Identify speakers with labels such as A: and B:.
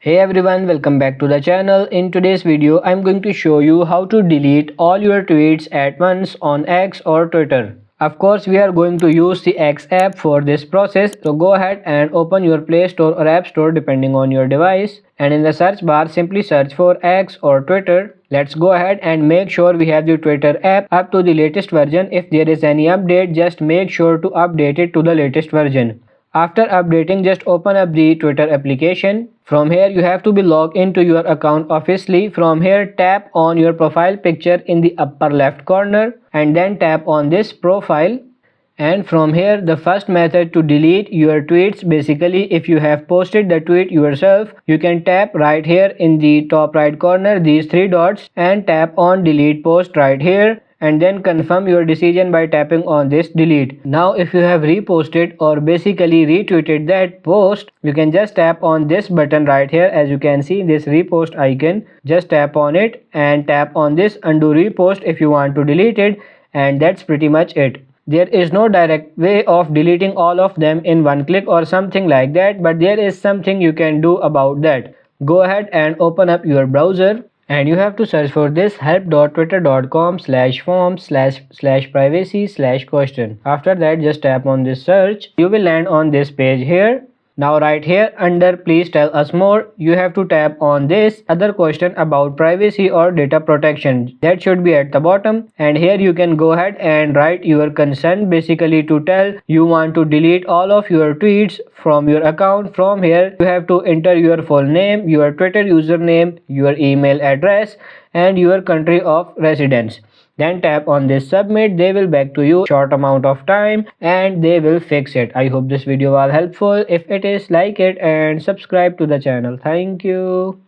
A: Hey everyone, welcome back to the channel. In today's video, I'm going to show you how to delete all your tweets at once on X or Twitter. Of course, we are going to use the X app for this process. So go ahead and open your Play Store or App Store depending on your device. And in the search bar, simply search for X or Twitter. Let's go ahead and make sure we have the Twitter app up to the latest version. If there is any update, just make sure to update it to the latest version. After updating, just open up the Twitter application. From here, you have to be logged into your account officially. From here, tap on your profile picture in the upper left corner and then tap on this profile. And from here, the first method to delete your tweets, basically if you have posted the tweet yourself, you can tap right here in the top right corner these three dots and tap on delete post right here, and then confirm your decision by tapping on this delete. Now if you have reposted or basically retweeted that post, you can just tap on this button right here. As you can see, this repost icon, just tap on it and tap on this undo repost if you want to delete it, and that's pretty much it. There is no direct way of deleting all of them in one click or something like that, but there is something you can do about that. Go ahead and open up your browser and you have to search for this help.twitter.com/forms/privacy/question. After that, just tap on this search. You will land on this page here. Now right here under please tell us more, you have to tap on this other question about privacy or data protection. That should be at the bottom, and here you can go ahead and write your consent, basically to tell you want to delete all of your tweets from your account. From here you have to enter your full name, your Twitter username, your email address and your country of residence. Then tap on this submit. They will back to you short amount of time and they will fix it. I hope this video was helpful. If it is, like it and subscribe to the channel. Thank you.